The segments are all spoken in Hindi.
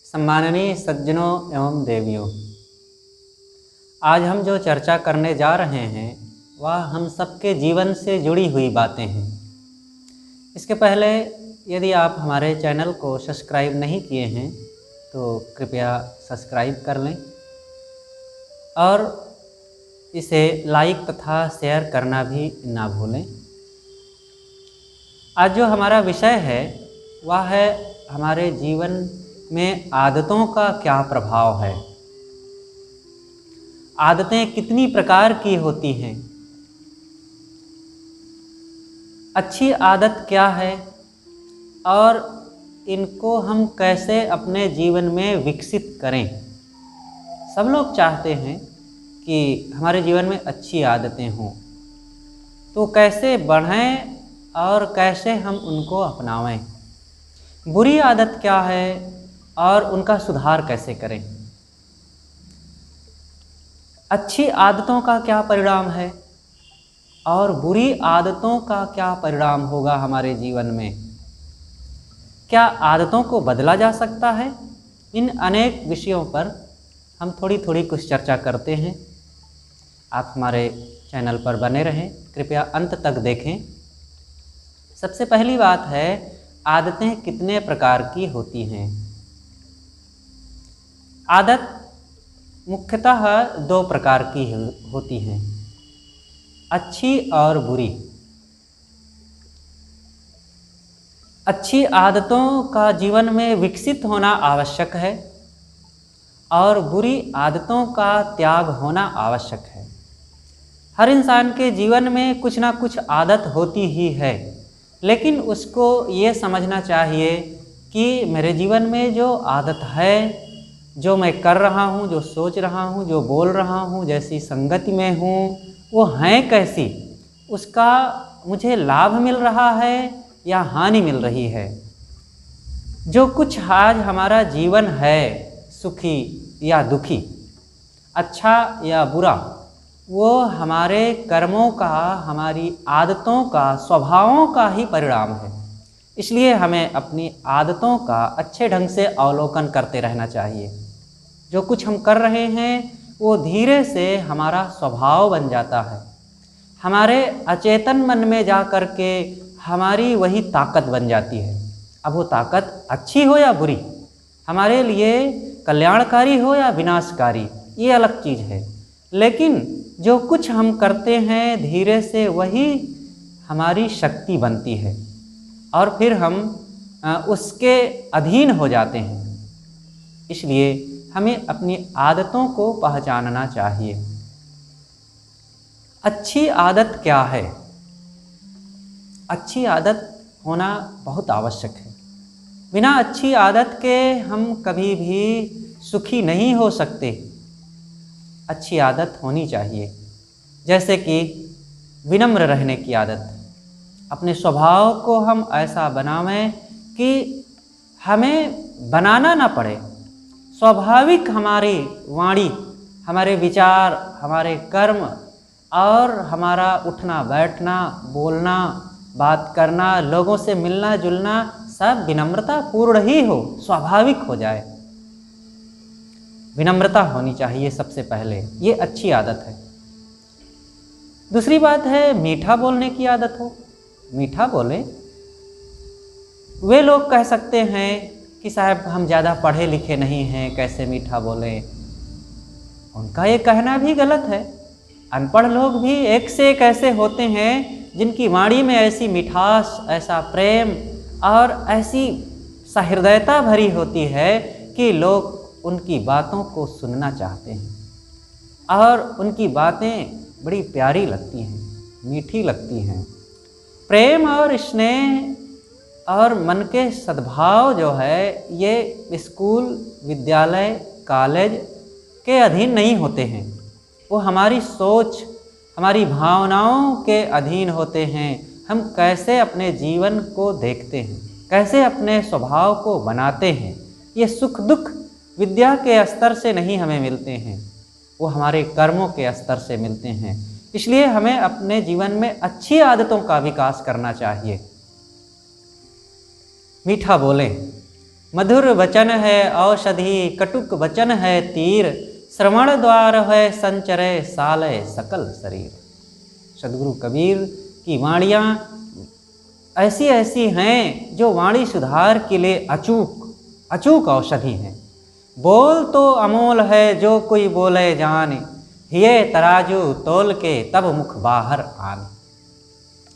सम्माननीय सज्जनों एवं देवियों, आज हम जो चर्चा करने जा रहे हैं वह हम सबके जीवन से जुड़ी हुई बातें हैं। इसके पहले यदि आप हमारे चैनल को सब्सक्राइब नहीं किए हैं तो कृपया सब्सक्राइब कर लें और इसे लाइक तथा शेयर करना भी ना भूलें। आज जो हमारा विषय है वह है हमारे जीवन में आदतों का क्या प्रभाव है। आदतें कितनी प्रकार की होती हैं, अच्छी आदत क्या है और इनको हम कैसे अपने जीवन में विकसित करें। सब लोग चाहते हैं कि हमारे जीवन में अच्छी आदतें हों, तो कैसे बढ़ें और कैसे हम उनको अपनावें। बुरी आदत क्या है और उनका सुधार कैसे करें। अच्छी आदतों का क्या परिणाम है और बुरी आदतों का क्या परिणाम होगा हमारे जीवन में। क्या आदतों को बदला जा सकता है। इन अनेक विषयों पर हम थोड़ी थोड़ी कुछ चर्चा करते हैं। आप हमारे चैनल पर बने रहें, कृपया अंत तक देखें। सबसे पहली बात है, आदतें कितने प्रकार की होती हैं। आदत मुख्यतः दो प्रकार की होती हैं, अच्छी और बुरी। अच्छी आदतों का जीवन में विकसित होना आवश्यक है और बुरी आदतों का त्याग होना आवश्यक है। हर इंसान के जीवन में कुछ ना कुछ आदत होती ही है, लेकिन उसको ये समझना चाहिए कि मेरे जीवन में जो आदत है, जो मैं कर रहा हूँ, जो सोच रहा हूँ, जो बोल रहा हूँ, जैसी संगति में हूँ, वो हैं कैसी, उसका मुझे लाभ मिल रहा है या हानि मिल रही है। जो कुछ आज हमारा जीवन है, सुखी या दुखी, अच्छा या बुरा, वो हमारे कर्मों का, हमारी आदतों का, स्वभावों का ही परिणाम है। इसलिए हमें अपनी आदतों का अच्छे ढंग से अवलोकन करते रहना चाहिए। जो कुछ हम कर रहे हैं वो धीरे से हमारा स्वभाव बन जाता है, हमारे अचेतन मन में जा कर के हमारी वही ताकत बन जाती है। अब वो ताकत अच्छी हो या बुरी, हमारे लिए कल्याणकारी हो या विनाशकारी, ये अलग चीज़ है। लेकिन जो कुछ हम करते हैं धीरे से वही हमारी शक्ति बनती है और फिर हम उसके अधीन हो जाते हैं। इसलिए हमें अपनी आदतों को पहचानना चाहिए। अच्छी आदत क्या है। अच्छी आदत होना बहुत आवश्यक है। बिना अच्छी आदत के हम कभी भी सुखी नहीं हो सकते। अच्छी आदत होनी चाहिए, जैसे कि विनम्र रहने की आदत। अपने स्वभाव को हम ऐसा बनावें कि हमें बनाना ना पड़े। स्वाभाविक हमारी वाणी, हमारे विचार, हमारे कर्म और हमारा उठना बैठना, बोलना, बात करना, लोगों से मिलना जुलना सब विनम्रता पूर्ण ही हो, स्वाभाविक हो जाए। विनम्रता होनी चाहिए सबसे पहले, ये अच्छी आदत है। दूसरी बात है मीठा बोलने की आदत हो। मीठा बोले। वे लोग कह सकते हैं कि साहब हम ज़्यादा पढ़े लिखे नहीं हैं, कैसे मीठा बोलें। उनका ये कहना भी गलत है। अनपढ़ लोग भी एक से एक ऐसे होते हैं जिनकी वाणी में ऐसी मिठास, ऐसा प्रेम और ऐसी सहृदयता भरी होती है कि लोग उनकी बातों को सुनना चाहते हैं और उनकी बातें बड़ी प्यारी लगती हैं, मीठी लगती हैं। प्रेम और स्नेह और मन के सद्भाव जो है ये स्कूल, विद्यालय, कॉलेज के अधीन नहीं होते हैं। वो हमारी सोच, हमारी भावनाओं के अधीन होते हैं। हम कैसे अपने जीवन को देखते हैं, कैसे अपने स्वभाव को बनाते हैं। ये सुख दुख विद्या के स्तर से नहीं हमें मिलते हैं, वो हमारे कर्मों के स्तर से मिलते हैं। इसलिए हमें अपने जीवन में अच्छी आदतों का विकास करना चाहिए। मीठा बोलें, मधुर वचन है औषधि, कटुक वचन है तीर, श्रवण द्वार है संचरे सालय सकल शरीर। सदगुरु कबीर की वाणियाँ ऐसी ऐसी हैं जो वाणी सुधार के लिए अचूक औषधि हैं। बोल तो अमोल है जो कोई बोले जाने, हिये तराजू तोल के तब मुख बाहर आने।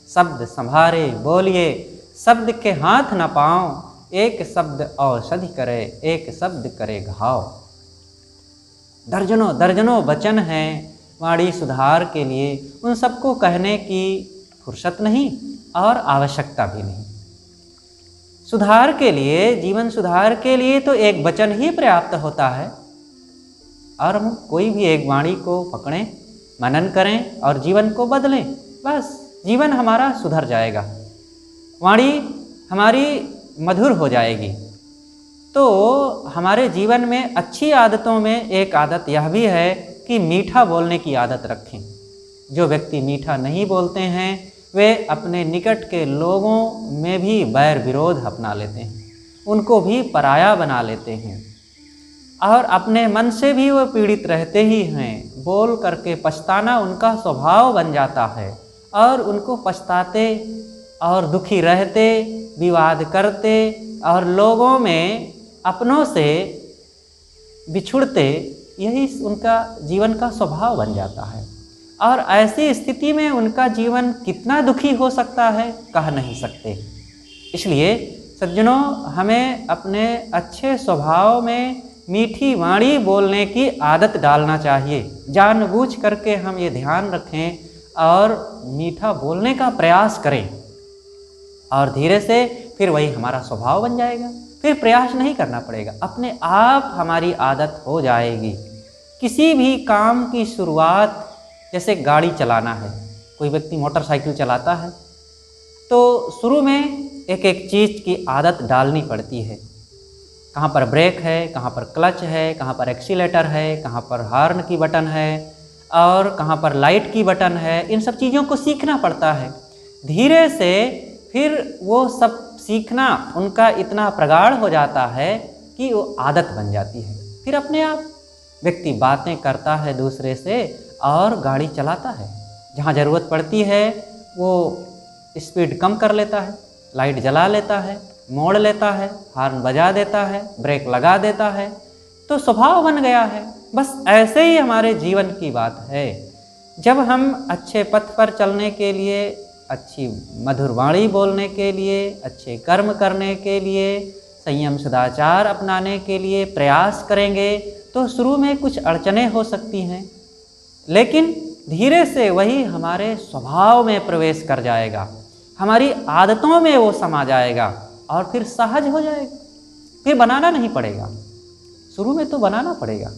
शब्द संभारे बोलिए शब्द के हाथ न पाओ, एक शब्द औषधि करे एक शब्द करे घाव। दर्जनों दर्जनों वचन हैं वाणी सुधार के लिए, उन सबको कहने की फुर्सत नहीं और आवश्यकता भी नहीं। सुधार के लिए, जीवन सुधार के लिए तो एक वचन ही पर्याप्त होता है, और हम कोई भी एक वाणी को पकड़ें, मनन करें और जीवन को बदलें, बस जीवन हमारा सुधर जाएगा, वाणी हमारी मधुर हो जाएगी। तो हमारे जीवन में अच्छी आदतों में एक आदत यह भी है कि मीठा बोलने की आदत रखें। जो व्यक्ति मीठा नहीं बोलते हैं वे अपने निकट के लोगों में भी बैर विरोध अपना लेते हैं, उनको भी पराया बना लेते हैं, और अपने मन से भी वो पीड़ित रहते ही हैं। बोल करके पछताना उनका स्वभाव बन जाता है, और उनको पछताते और दुखी रहते, विवाद करते और लोगों में अपनों से बिछुड़ते, यही उनका जीवन का स्वभाव बन जाता है। और ऐसी स्थिति में उनका जीवन कितना दुखी हो सकता है, कह नहीं सकते। इसलिए सज्जनों, हमें अपने अच्छे स्वभाव में मीठी वाणी बोलने की आदत डालना चाहिए। जानबूझ करके हम ये ध्यान रखें और मीठा बोलने का प्रयास करें, और धीरे से फिर वही हमारा स्वभाव बन जाएगा। फिर प्रयास नहीं करना पड़ेगा, अपने आप हमारी आदत हो जाएगी। किसी भी काम की शुरुआत, जैसे गाड़ी चलाना है, कोई व्यक्ति मोटरसाइकिल चलाता है तो शुरू में एक एक चीज़ की आदत डालनी पड़ती है। कहाँ पर ब्रेक है, कहाँ पर क्लच है, कहाँ पर एक्सीलेटर है, कहाँ पर हॉर्न की बटन है, और कहाँ पर लाइट की बटन है। इन सब चीज़ों को सीखना पड़ता है। धीरे से फिर वो सब सीखना उनका इतना प्रगाढ़ हो जाता है कि वो आदत बन जाती है। फिर अपने आप व्यक्ति बातें करता है दूसरे से और गाड़ी चलाता है। जहाँ ज़रूरत पड़ती है वो स्पीड कम कर लेता है, लाइट जला लेता है, मोड़ लेता है, हॉर्न बजा देता है, ब्रेक लगा देता है, तो स्वभाव बन गया है। बस ऐसे ही हमारे जीवन की बात है। जब हम अच्छे पथ पर चलने के लिए, अच्छी मधुर वाणी बोलने के लिए, अच्छे कर्म करने के लिए, संयम सदाचार अपनाने के लिए प्रयास करेंगे तो शुरू में कुछ अड़चनें हो सकती हैं, लेकिन धीरे से वही हमारे स्वभाव में प्रवेश कर जाएगा, हमारी आदतों में वो समा जाएगा और फिर सहज हो जाएगा। फिर बनाना नहीं पड़ेगा। शुरू में तो बनाना पड़ेगा,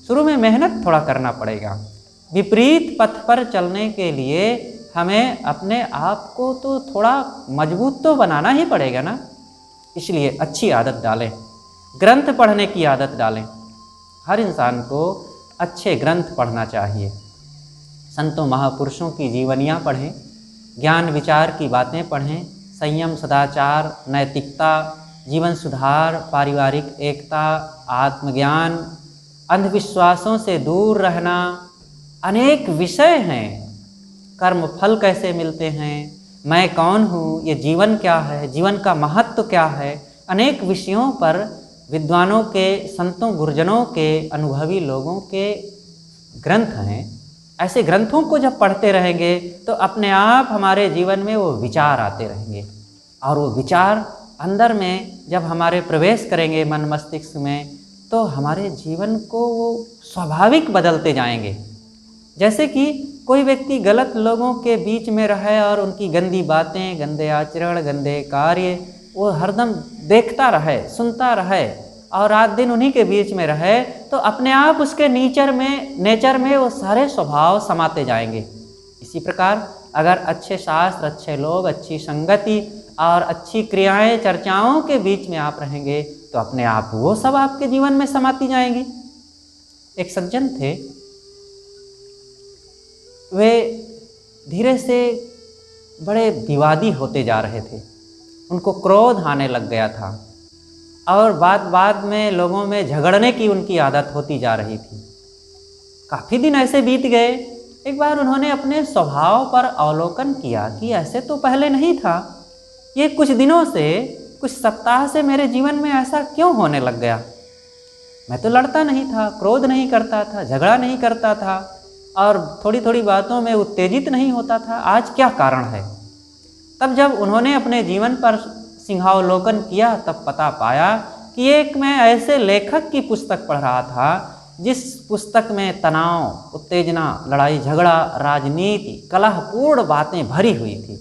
शुरू में मेहनत थोड़ा करना पड़ेगा। विपरीत पथ पर चलने के लिए हमें अपने आप को तो थोड़ा मजबूत तो बनाना ही पड़ेगा ना। इसलिए अच्छी आदत डालें, ग्रंथ पढ़ने की आदत डालें। हर इंसान को अच्छे ग्रंथ पढ़ना चाहिए। संतों महापुरुषों की जीवनियाँ पढ़ें, ज्ञान विचार की बातें पढ़ें, संयम सदाचार, नैतिकता, जीवन सुधार, पारिवारिक एकता, आत्मज्ञान, अंधविश्वासों से दूर रहना, अनेक विषय हैं। कर्म फल कैसे मिलते हैं, मैं कौन हूँ, ये जीवन क्या है, जीवन का महत्व क्या है, अनेक विषयों पर विद्वानों के, संतों गुरुजनों के, अनुभवी लोगों के ग्रंथ हैं। ऐसे ग्रंथों को जब पढ़ते रहेंगे तो अपने आप हमारे जीवन में वो विचार आते रहेंगे, और वो विचार अंदर में जब हमारे प्रवेश करेंगे मन मस्तिष्क में, तो हमारे जीवन को वो स्वाभाविक बदलते जाएंगे। जैसे कि कोई व्यक्ति गलत लोगों के बीच में रहे और उनकी गंदी बातें, गंदे आचरण, गंदे कार्य वो हरदम देखता रहे, सुनता रहे और रात दिन उन्हीं के बीच में रहे, तो अपने आप उसके नेचर में वो सारे स्वभाव समाते जाएंगे। इसी प्रकार अगर अच्छे शास्त्र, अच्छे लोग, अच्छी संगति और अच्छी क्रियाएं, चर्चाओं के बीच में आप रहेंगे तो अपने आप वो सब आपके जीवन में समाती जाएंगी। एक सज्जन थे, वे धीरे से बड़े विवादी होते जा रहे थे। उनको क्रोध आने लग गया था। और बात बात में लोगों में झगड़ने की उनकी आदत होती जा रही थी। काफ़ी दिन ऐसे बीत गए। एक बार उन्होंने अपने स्वभाव पर अवलोकन किया कि ऐसे तो पहले नहीं था, ये कुछ दिनों से, कुछ सप्ताह से मेरे जीवन में ऐसा क्यों होने लग गया। मैं तो लड़ता नहीं था, क्रोध नहीं करता था, झगड़ा नहीं करता था और थोड़ी थोड़ी बातों में उत्तेजित नहीं होता था, आज क्या कारण है। तब जब उन्होंने अपने जीवन पर सिंहावलोकन किया तब पता पाया कि एक मैं ऐसे लेखक की पुस्तक पढ़ रहा था जिस पुस्तक में तनाव, उत्तेजना, लड़ाई झगड़ा, राजनीति, कलहपूर्ण बातें भरी हुई थी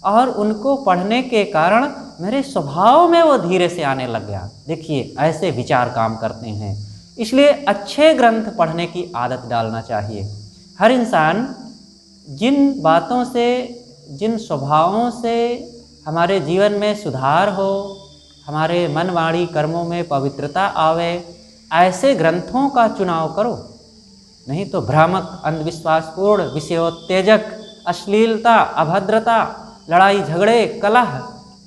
और उनको पढ़ने के कारण मेरे स्वभाव में वो धीरे से आने लग गया। देखिए ऐसे विचार काम करते हैं, इसलिए अच्छे ग्रंथ पढ़ने की आदत डालना चाहिए। हर इंसान जिन बातों से, जिन स्वभावों से हमारे जीवन में सुधार हो, हमारे मन वाणी कर्मों में पवित्रता आवे, ऐसे ग्रंथों का चुनाव करो। नहीं तो भ्रामक, अंधविश्वासपूर्ण, विषयोत्तेजक, अश्लीलता, अभद्रता, लड़ाई झगड़े, कलह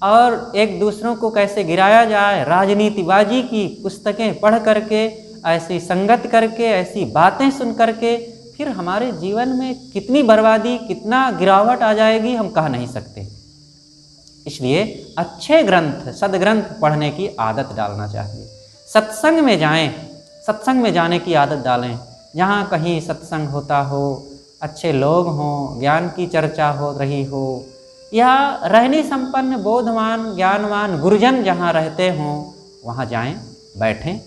और एक दूसरों को कैसे गिराया जाए, राजनीतिबाजी की पुस्तकें पढ़ करके, ऐसी संगत करके, ऐसी बातें सुन करके फिर हमारे जीवन में कितनी बर्बादी, कितना गिरावट आ जाएगी हम कह नहीं सकते। इसलिए अच्छे ग्रंथ, सद्ग्रंथ पढ़ने की आदत डालना चाहिए। सत्संग में जाएं, सत्संग में जाने की आदत डालें। जहाँ कहीं सत्संग होता हो, अच्छे लोग हों, ज्ञान की चर्चा हो रही हो, या रहनी संपन्न, बोधवान, ज्ञानवान गुरुजन जहाँ रहते हों वहाँ जाएं, बैठें।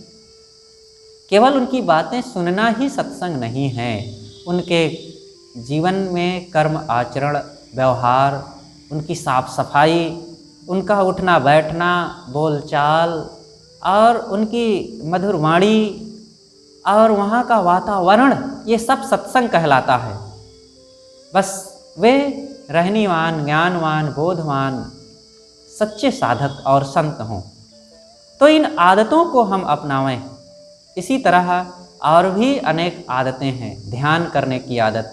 केवल उनकी बातें सुनना ही सत्संग नहीं है। उनके जीवन में कर्म, आचरण, व्यवहार, उनकी साफ सफाई, उनका उठना बैठना, बोलचाल और उनकी मधुर वाणी और वहाँ का वातावरण, ये सब सत्संग कहलाता है। बस वे रहनीवान, ज्ञानवान, बोधवान, सच्चे साधक और संत हों तो इन आदतों को हम अपनावें। इसी तरह और भी अनेक आदतें हैं। ध्यान करने की आदत,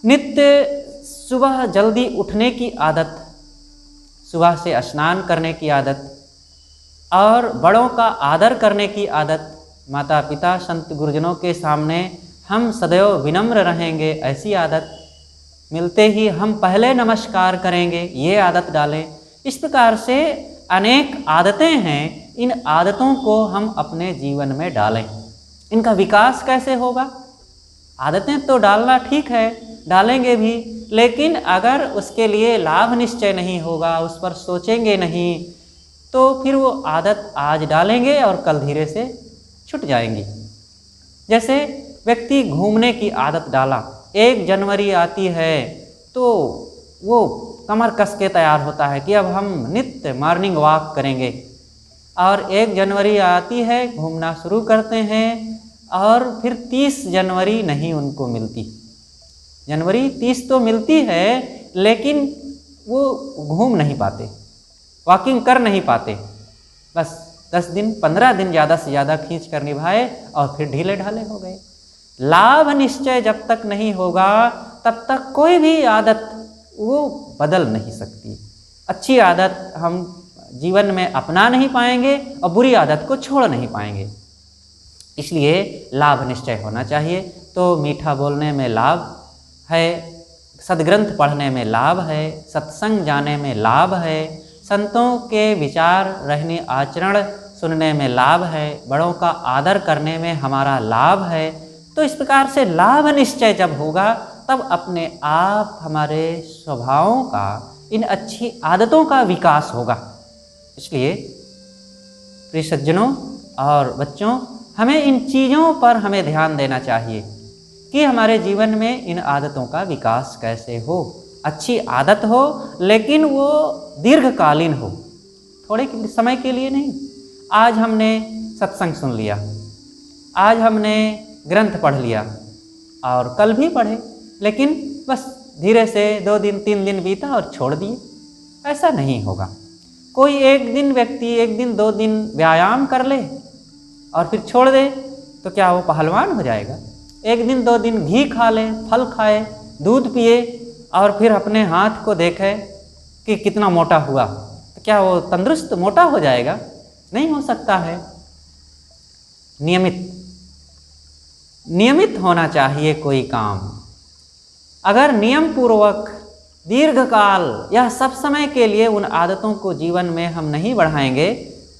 नित्य सुबह जल्दी उठने की आदत, सुबह से स्नान करने की आदत और बड़ों का आदर करने की आदत। माता पिता, संत गुरुजनों के सामने हम सदैव विनम्र रहेंगे, ऐसी आदत। मिलते ही हम पहले नमस्कार करेंगे, ये आदत डालें। इस प्रकार से अनेक आदतें हैं। इन आदतों को हम अपने जीवन में डालें। इनका विकास कैसे होगा? आदतें तो डालना ठीक है, डालेंगे भी, लेकिन अगर उसके लिए लाभ निश्चय नहीं होगा, उस पर सोचेंगे नहीं, तो फिर वो आदत आज डालेंगे और कल धीरे से छूट जाएंगी। जैसे व्यक्ति घूमने की आदत डाला, 1 जनवरी आती है तो वो कमर कस के तैयार होता है कि अब हम नित्य मॉर्निंग वॉक करेंगे, और 1 जनवरी आती है, घूमना शुरू करते हैं और फिर 30 जनवरी नहीं उनको मिलती। जनवरी 30 तो मिलती है लेकिन वो घूम नहीं पाते, वॉकिंग कर नहीं पाते। बस 10 दिन 15 दिन ज़्यादा से ज़्यादा खींच कर निभाए और फिर ढीले ढाले हो गए। लाभ निश्चय जब तक नहीं होगा तब तक कोई भी आदत वो बदल नहीं सकती। अच्छी आदत हम जीवन में अपना नहीं पाएंगे और बुरी आदत को छोड़ नहीं पाएंगे। इसलिए लाभ निश्चय होना चाहिए। तो मीठा बोलने में लाभ है, सद्ग्रंथ पढ़ने में लाभ है, सत्संग जाने में लाभ है, संतों के विचार, रहने, आचरण सुनने में लाभ है, बड़ों का आदर करने में हमारा लाभ है। तो इस प्रकार से लाभ निश्चय जब होगा तब अपने आप हमारे स्वभावों का, इन अच्छी आदतों का विकास होगा। इसलिए प्रिय सज्जनों और बच्चों, हमें इन चीज़ों पर हमें ध्यान देना चाहिए कि हमारे जीवन में इन आदतों का विकास कैसे हो। अच्छी आदत हो लेकिन वो दीर्घकालीन हो, थोड़े समय के लिए नहीं। आज हमने सत्संग सुन लिया, आज हमने ग्रंथ पढ़ लिया और कल भी पढ़े, लेकिन बस धीरे से 2 दिन 3 दिन बीता और छोड़ दिए, ऐसा नहीं होगा। कोई एक दिन व्यक्ति 1 दिन 2 दिन व्यायाम कर ले और फिर छोड़ दे तो क्या वो पहलवान हो जाएगा? 1 दिन 2 दिन घी खा ले, फल खाए, दूध पिए और फिर अपने हाथ को देखे कि कितना मोटा हुआ, तो क्या वो तंदुरुस्त मोटा हो जाएगा? नहीं हो सकता है। नियमित होना चाहिए कोई काम। अगर नियम पूर्वक दीर्घकाल या सब समय के लिए उन आदतों को जीवन में हम नहीं बढ़ाएंगे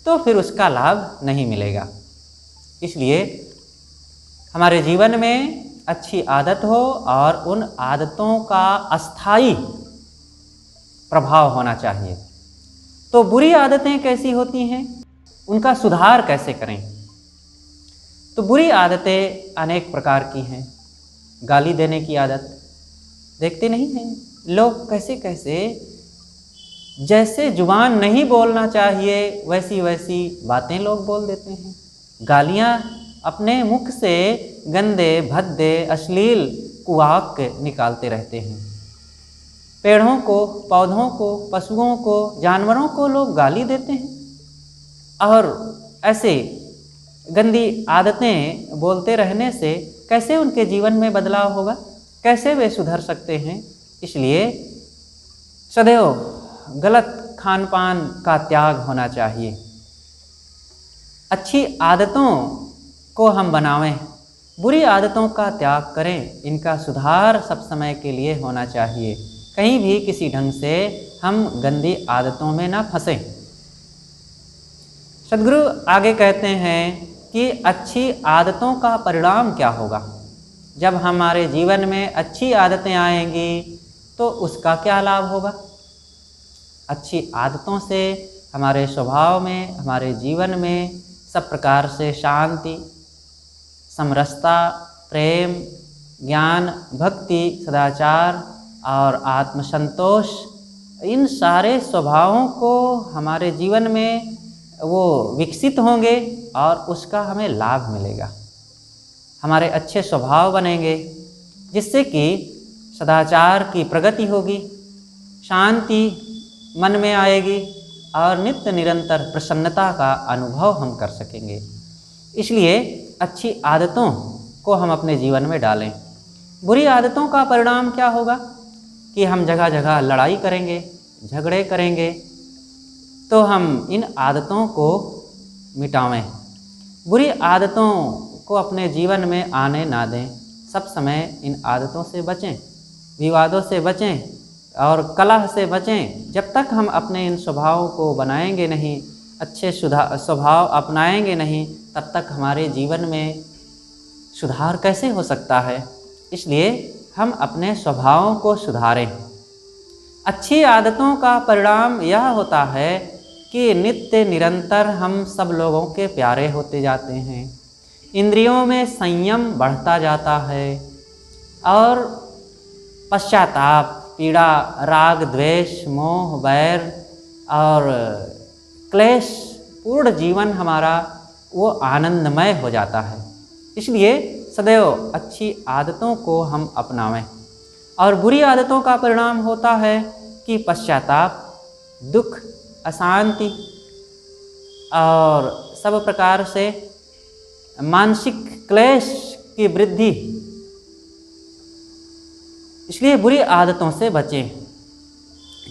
तो फिर उसका लाभ नहीं मिलेगा। इसलिए हमारे जीवन में अच्छी आदत हो और उन आदतों का अस्थायी प्रभाव होना चाहिए। तो बुरी आदतें कैसी होती हैं, उनका सुधार कैसे करें? तो बुरी आदतें अनेक प्रकार की हैं। गाली देने की आदत, देखते नहीं हैं लोग कैसे कैसे, जैसे जुबान नहीं बोलना चाहिए वैसी वैसी बातें लोग बोल देते हैं। गालियाँ अपने मुख से गंदे भद्दे अश्लील कुवाक्य निकालते रहते हैं। पेड़ों को, पौधों को, पशुओं को, जानवरों को लोग गाली देते हैं और ऐसे गंदी आदतें बोलते रहने से कैसे उनके जीवन में बदलाव होगा, कैसे वे सुधर सकते हैं? इसलिए सदैव गलत खान पान का त्याग होना चाहिए। अच्छी आदतों को हम बनावें, बुरी आदतों का त्याग करें। इनका सुधार सब समय के लिए होना चाहिए। कहीं भी किसी ढंग से हम गंदी आदतों में ना फंसें। सद्गुरु आगे कहते हैं कि अच्छी आदतों का परिणाम क्या होगा। जब हमारे जीवन में अच्छी आदतें आएंगी तो उसका क्या लाभ होगा? अच्छी आदतों से हमारे स्वभाव में, हमारे जीवन में सब प्रकार से शांति, समरसता, प्रेम, ज्ञान, भक्ति, सदाचार और आत्मसंतोष, इन सारे स्वभावों को हमारे जीवन में वो विकसित होंगे और उसका हमें लाभ मिलेगा। हमारे अच्छे स्वभाव बनेंगे जिससे कि सदाचार की प्रगति होगी, शांति मन में आएगी और नित्य निरंतर प्रसन्नता का अनुभव हम कर सकेंगे। इसलिए अच्छी आदतों को हम अपने जीवन में डालें। बुरी आदतों का परिणाम क्या होगा कि हम जगह जगह लड़ाई करेंगे, झगड़े करेंगे। तो हम इन आदतों को मिटावें, बुरी आदतों को अपने जीवन में आने ना दें। सब समय इन आदतों से बचें, विवादों से बचें और कलह से बचें। जब तक हम अपने इन स्वभावों को बनाएंगे नहीं, अच्छे स्वभाव अपनाएंगे नहीं, तब तक हमारे जीवन में सुधार कैसे हो सकता है? इसलिए हम अपने स्वभावों को सुधारें। अच्छी आदतों का परिणाम यह होता है कि नित्य निरंतर हम सब लोगों के प्यारे होते जाते हैं, इंद्रियों में संयम बढ़ता जाता है और पश्चाताप, पीड़ा, राग, द्वेष, मोह, बैर और क्लेश पूर्ण जीवन हमारा वो आनंदमय हो जाता है। इसलिए सदैव अच्छी आदतों को हम अपनावें। और बुरी आदतों का परिणाम होता है कि पश्चाताप, दुख, अशांति और सब प्रकार से मानसिक क्लेश की वृद्धि। इसलिए बुरी आदतों से बचें।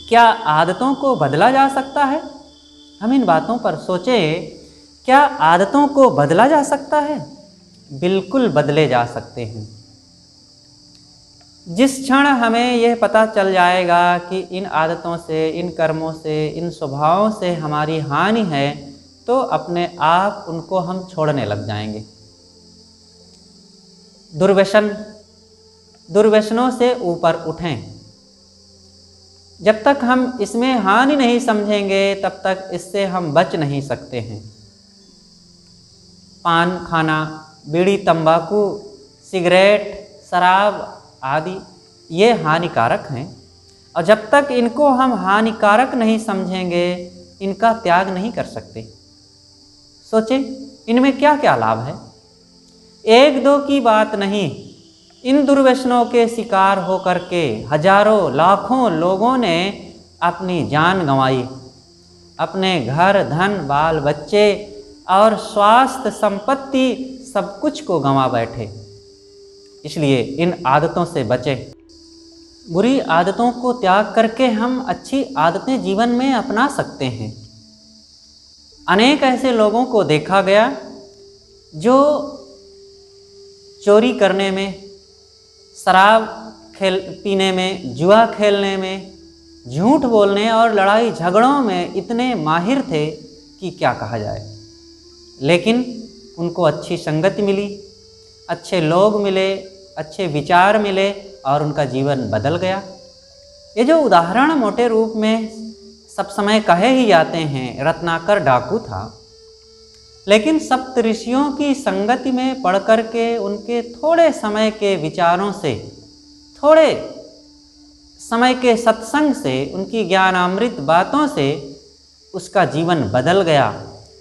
क्या आदतों को बदला जा सकता है? हम इन बातों पर सोचें। क्या आदतों को बदला जा सकता है? बिल्कुल बदले जा सकते हैं। जिस क्षण हमें यह पता चल जाएगा कि इन आदतों से, इन कर्मों से, इन स्वभावों से हमारी हानि है, तो अपने आप उनको हम छोड़ने लग जाएंगे। दुर्व्यसनों से ऊपर उठें। जब तक हम इसमें हानि नहीं समझेंगे तब तक इससे हम बच नहीं सकते हैं। पान खाना, बीड़ी, तंबाकू, सिगरेट, शराब आदि ये हानिकारक हैं और जब तक इनको हम हानिकारक नहीं समझेंगे इनका त्याग नहीं कर सकते। सोचें इनमें क्या क्या लाभ है। एक दो की बात नहीं, इन दुर्व्यसनों के शिकार होकर के हजारों लाखों लोगों ने अपनी जान गंवाई, अपने घर, धन, बाल बच्चे और स्वास्थ्य, संपत्ति सब कुछ को गंवा बैठे। इसलिए इन आदतों से बचें। बुरी आदतों को त्याग करके हम अच्छी आदतें जीवन में अपना सकते हैं। अनेक ऐसे लोगों को देखा गया जो चोरी करने में, शराब पीने में, जुआ खेलने में, झूठ बोलने और लड़ाई झगड़ों में इतने माहिर थे कि क्या कहा जाए। लेकिन उनको अच्छी संगति मिली, अच्छे लोग मिले, अच्छे विचार मिले और उनका जीवन बदल गया। ये जो उदाहरण मोटे रूप में सब समय कहे ही जाते हैं, रत्नाकर डाकू था, लेकिन सप्त ऋषियों की संगति में पढ़ कर के उनके थोड़े समय के विचारों से, थोड़े समय के सत्संग से, उनकी ज्ञानामृत बातों से उसका जीवन बदल गया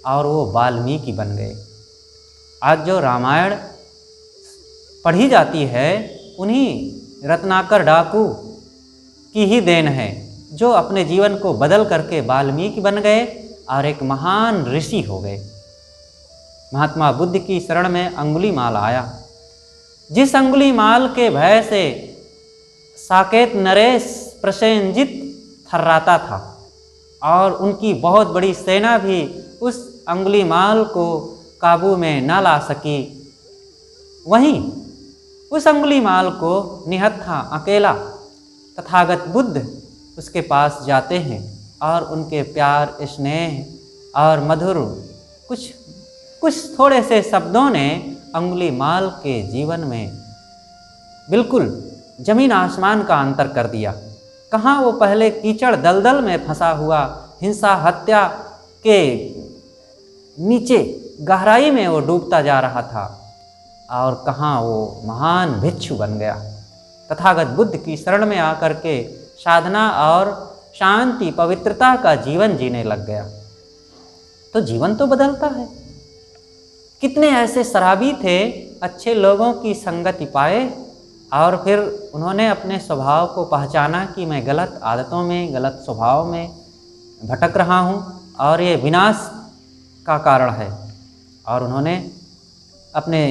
और वो वाल्मीकि बन गए। आज जो रामायण पढ़ी जाती है उन्हीं रत्नाकर डाकू की ही देन है, जो अपने जीवन को बदल करके वाल्मीकि बन गए और एक महान ऋषि हो गए। महात्मा बुद्ध की शरण में अंगुलीमाल आया। जिस अंगुलीमाल के भय से साकेत नरेश प्रसेनजित थर्राता था और उनकी बहुत बड़ी सेना भी उस अंगुलीमाल को काबू में न ला सकी, वहीं उस अंगुलीमाल को निहत्था अकेला तथागत बुद्ध उसके पास जाते हैं और उनके प्यार, स्नेह और मधुर कुछ थोड़े से शब्दों ने अंगुलीमाल के जीवन में बिल्कुल जमीन आसमान का अंतर कर दिया। कहाँ वो पहले कीचड़ दलदल में फंसा हुआ हिंसा हत्या के नीचे गहराई में वो डूबता जा रहा था और कहाँ वो महान भिक्षु बन गया। तथागत बुद्ध की शरण में आकर के साधना और शांति पवित्रता का जीवन जीने लग गया तो जीवन तो बदलता है। कितने ऐसे शराबी थे, अच्छे लोगों की संगति पाए और फिर उन्होंने अपने स्वभाव को पहचाना कि मैं गलत आदतों में, गलत स्वभाव में भटक रहा हूँ और ये विनाश का कारण है, और उन्होंने अपने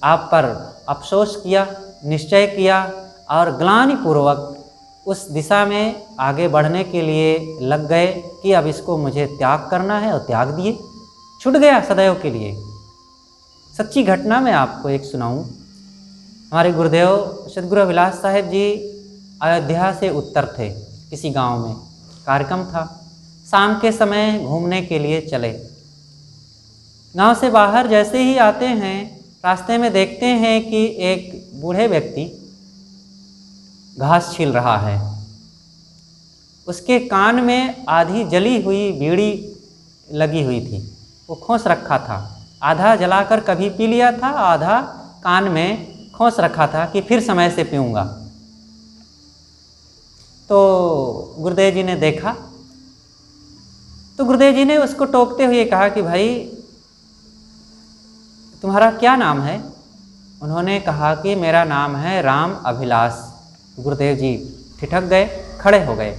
आप पर अफसोस किया, निश्चय किया और ग्लानिपूर्वक उस दिशा में आगे बढ़ने के लिए लग गए कि अब इसको मुझे त्याग करना है, और त्याग दिए, छूट गया सदैव के लिए। सच्ची घटना मैं आपको एक सुनाऊं। हमारे गुरुदेव सद्गुरु विलास साहेब जी अयोध्या से उत्तर थे, किसी गांव में कार्यक्रम था। शाम के समय घूमने के लिए चले। गांव से बाहर जैसे ही आते हैं, रास्ते में देखते हैं कि एक बूढ़े व्यक्ति घास छील रहा है। उसके कान में आधी जली हुई बीड़ी लगी हुई थी, वो खोस रखा था। आधा जलाकर कभी पी लिया था, आधा कान में खोस रखा था कि फिर समय से पीऊँगा। तो गुरुदेव जी ने देखा तो गुरुदेव जी ने उसको टोकते हुए कहा कि भाई तुम्हारा क्या नाम है? उन्होंने कहा कि मेरा नाम है राम अभिलाष। गुरुदेव जी ठिठक गए, खड़े हो गए।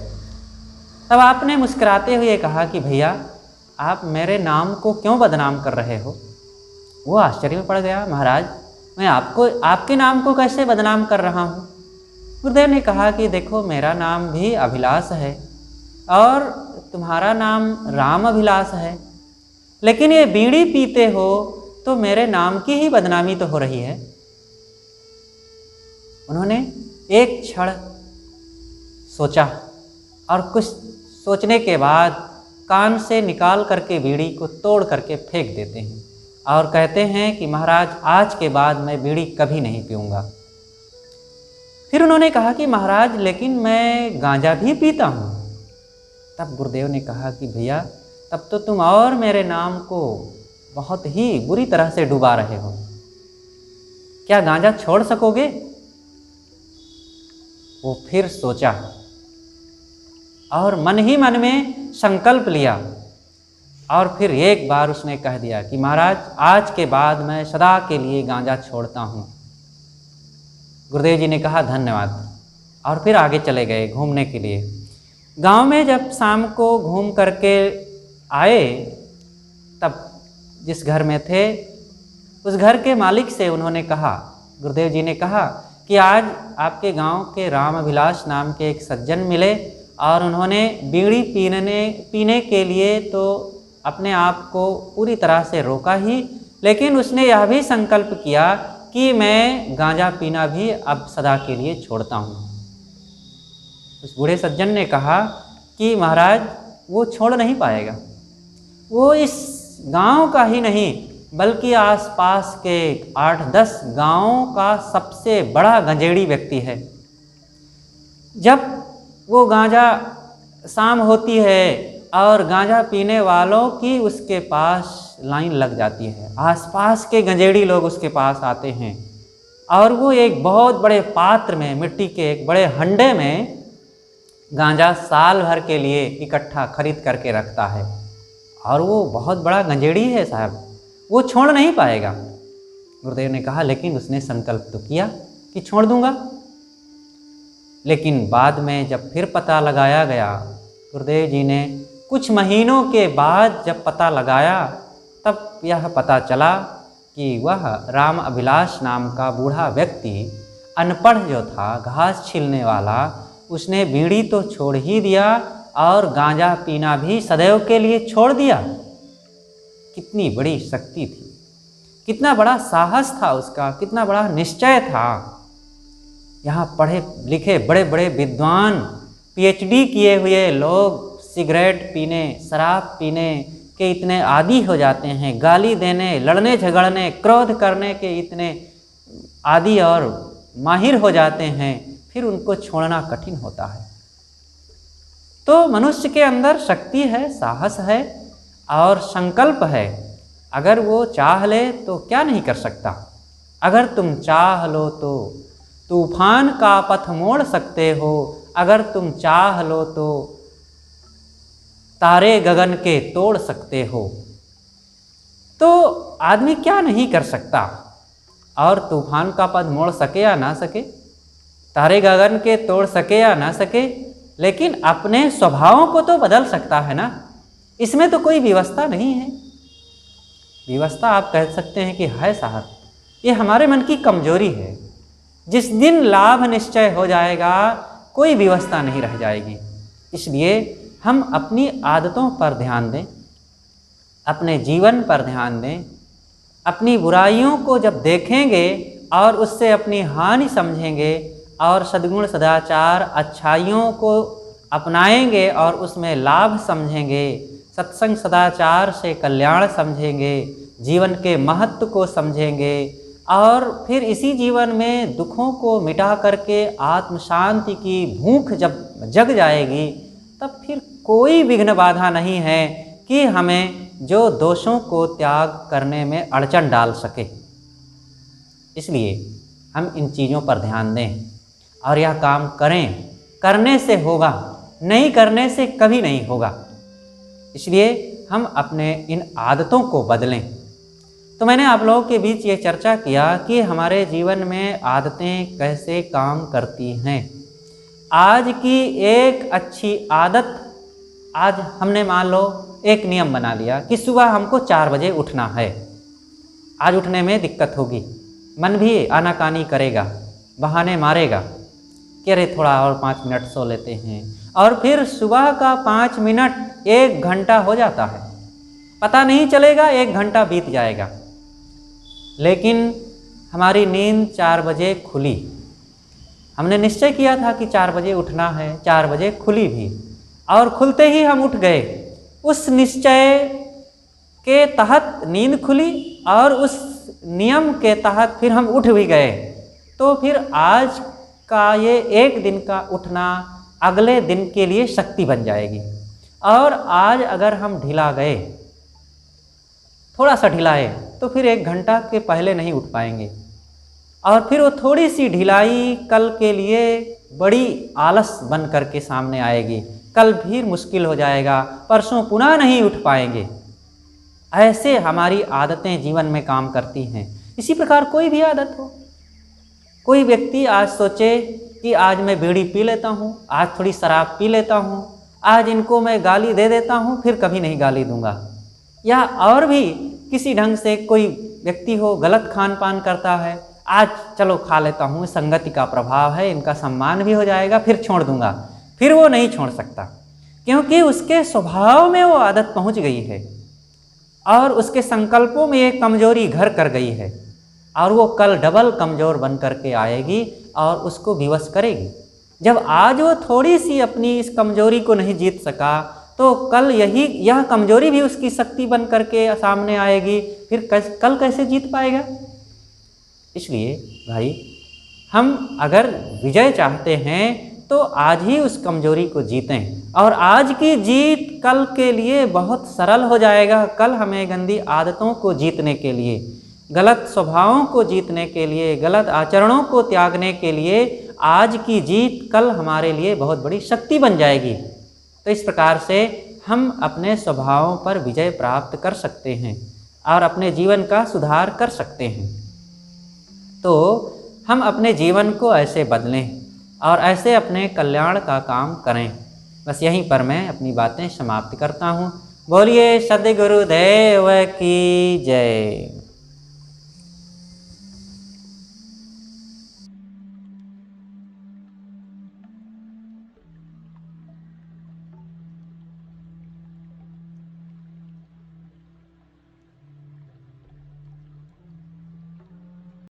तब आपने मुस्कुराते हुए कहा कि भैया आप मेरे नाम को क्यों बदनाम कर रहे हो? वो आश्चर्य में पड़ गया, महाराज मैं आपके नाम को कैसे बदनाम कर रहा हूँ? गुरुदेव ने कहा कि देखो मेरा नाम भी अभिलाष है और तुम्हारा नाम राम अभिलाष है, लेकिन ये बीड़ी पीते हो तो मेरे नाम की ही बदनामी तो हो रही है। उन्होंने एक क्षण सोचा और कुछ सोचने के बाद कान से निकाल करके बीड़ी को तोड़ करके फेंक देते हैं और कहते हैं कि महाराज आज के बाद मैं बीड़ी कभी नहीं पीऊँगा। फिर उन्होंने कहा कि महाराज लेकिन मैं गांजा भी पीता हूँ। तब गुरुदेव ने कहा कि भैया तब तो तुम और मेरे नाम को बहुत ही बुरी तरह से डुबा रहे हो। क्या गांजा छोड़ सकोगे? वो फिर सोचा और मन ही मन में संकल्प लिया और फिर एक बार उसने कह दिया कि महाराज आज के बाद मैं सदा के लिए गांजा छोड़ता हूँ। गुरुदेव जी ने कहा धन्यवाद और फिर आगे चले गए घूमने के लिए। गांव में जब शाम को घूम करके आए तब जिस घर में थे उस घर के मालिक से उन्होंने कहा, गुरुदेव जी ने कहा कि आज आपके गांव के राम अभिलाष नाम के एक सज्जन मिले और उन्होंने बीड़ी पीने के लिए तो अपने आप को पूरी तरह से रोका ही, लेकिन उसने यह भी संकल्प किया कि मैं गांजा पीना भी अब सदा के लिए छोड़ता हूँ। उस बूढ़े सज्जन ने कहा कि महाराज वो छोड़ नहीं पाएगा, वो इस गांव का ही नहीं बल्कि आसपास के 8-10 गांवों का सबसे बड़ा गंजेड़ी व्यक्ति है। जब वो गांजा शाम होती है और गांजा पीने वालों की उसके पास लाइन लग जाती है, आसपास के गंजेड़ी लोग उसके पास आते हैं और वो एक बहुत बड़े पात्र में, मिट्टी के एक बड़े हंडे में गांजा साल भर के लिए इकट्ठा खरीद करके रखता है। और वो बहुत बड़ा गंजेड़ी है साहब, वो छोड़ नहीं पाएगा। गुरुदेव ने कहा लेकिन उसने संकल्प तो किया कि छोड़ दूंगा। लेकिन बाद में जब फिर पता लगाया गया, गुरुदेव जी ने कुछ महीनों के बाद जब पता लगाया तब यह पता चला कि वह राम अभिलाष नाम का बूढ़ा व्यक्ति, अनपढ़ जो था, घास छीलने वाला, उसने बीड़ी तो छोड़ ही दिया और गांजा पीना भी सदैव के लिए छोड़ दिया। कितनी बड़ी शक्ति थी, कितना बड़ा साहस था उसका, कितना बड़ा निश्चय था। यहाँ पढ़े लिखे बड़े बड़े विद्वान, पीएचडी किए हुए लोग सिगरेट पीने, शराब पीने के इतने आदी हो जाते हैं, गाली देने, लड़ने झगड़ने, क्रोध करने के इतने आदी और माहिर हो जाते हैं, फिर उनको छोड़ना कठिन होता है। तो मनुष्य के अंदर शक्ति है, साहस है और संकल्प है। अगर वो चाह ले तो क्या नहीं कर सकता। अगर तुम चाह लो तो तूफान का पथ मोड़ सकते हो, अगर तुम चाह लो तो तारे गगन के तोड़ सकते हो। तो आदमी क्या नहीं कर सकता। और तूफान का पथ मोड़ सके या ना सके, तारे गगन के तोड़ सके या ना सके, लेकिन अपने स्वभावों को तो बदल सकता है ना। इसमें तो कोई व्यवस्था नहीं है। व्यवस्था आप कह सकते हैं कि है साहब, ये हमारे मन की कमजोरी है। जिस दिन लाभ निश्चय हो जाएगा कोई व्यवस्था नहीं रह जाएगी। इसलिए हम अपनी आदतों पर ध्यान दें, अपने जीवन पर ध्यान दें। अपनी बुराइयों को जब देखेंगे और उससे अपनी हानि समझेंगे और सद्गुण सदाचार अच्छाइयों को अपनाएंगे और उसमें लाभ समझेंगे, सत्संग सदाचार से कल्याण समझेंगे, जीवन के महत्व को समझेंगे और फिर इसी जीवन में दुखों को मिटा करके आत्म शांति की भूख जब जग जाएगी, तब फिर कोई विघ्न बाधा नहीं है कि हमें जो दोषों को त्याग करने में अड़चन डाल सके। इसलिए हम इन चीज़ों पर ध्यान दें और यह काम करें। करने से होगा, नहीं करने से कभी नहीं होगा। इसलिए हम अपने इन आदतों को बदलें। तो मैंने आप लोगों के बीच ये चर्चा किया कि हमारे जीवन में आदतें कैसे काम करती हैं। आज की एक अच्छी आदत, आज हमने मान लो एक नियम बना लिया कि सुबह हमको 4 बजे उठना है। आज उठने में दिक्कत होगी, मन भी आनाकानी करेगा, बहाने मारेगा कि अरे थोड़ा और 5 मिनट सो लेते हैं, और फिर सुबह का 5 मिनट 1 घंटा हो जाता है, पता नहीं चलेगा 1 घंटा बीत जाएगा। लेकिन हमारी नींद 4 बजे खुली, हमने निश्चय किया था कि 4 बजे उठना है, 4 बजे खुली भी, और खुलते ही हम उठ गए। उस निश्चय के तहत नींद खुली और उस नियम के तहत फिर हम उठ भी गए। तो फिर आज का ये 1 दिन का उठना अगले दिन के लिए शक्ति बन जाएगी। और आज अगर हम ढिला गए, थोड़ा सा ढिलाए, तो फिर 1 घंटा के पहले नहीं उठ पाएंगे, और फिर वो थोड़ी सी ढिलाई कल के लिए बड़ी आलस बन करके सामने आएगी। कल फिर मुश्किल हो जाएगा, परसों पुनः नहीं उठ पाएंगे। ऐसे हमारी आदतें जीवन में काम करती हैं। इसी प्रकार कोई भी आदत हो, कोई व्यक्ति आज सोचे कि आज मैं बीड़ी पी लेता हूँ, आज थोड़ी शराब पी लेता हूँ, आज इनको मैं गाली दे देता हूँ, फिर कभी नहीं गाली दूंगा। या और भी किसी ढंग से कोई व्यक्ति हो, गलत खान पान करता है, आज चलो खा लेता हूँ, संगति का प्रभाव है, इनका सम्मान भी हो जाएगा, फिर छोड़ दूंगा, फिर वो नहीं छोड़ सकता, क्योंकि उसके स्वभाव में वो आदत पहुँच गई है और उसके संकल्पों में एक कमजोरी घर कर गई है और वो कल डबल कमज़ोर बन करके आएगी और उसको विवश करेगी। जब आज वो थोड़ी सी अपनी इस कमजोरी को नहीं जीत सका तो कल यह कमजोरी भी उसकी शक्ति बन करके सामने आएगी, फिर कल कैसे जीत पाएगा। इसलिए भाई, हम अगर विजय चाहते हैं तो आज ही उस कमजोरी को जीतें और आज की जीत कल के लिए बहुत सरल हो जाएगा। कल हमें गंदी आदतों को जीतने के लिए, गलत स्वभावों को जीतने के लिए, गलत आचरणों को त्यागने के लिए आज की जीत कल हमारे लिए बहुत बड़ी शक्ति बन जाएगी। तो इस प्रकार से हम अपने स्वभावों पर विजय प्राप्त कर सकते हैं और अपने जीवन का सुधार कर सकते हैं। तो हम अपने जीवन को ऐसे बदलें और ऐसे अपने कल्याण का काम करें। बस यहीं पर मैं अपनी बातें समाप्त करता हूँ। बोलिए सद्गुरुदेव की जय।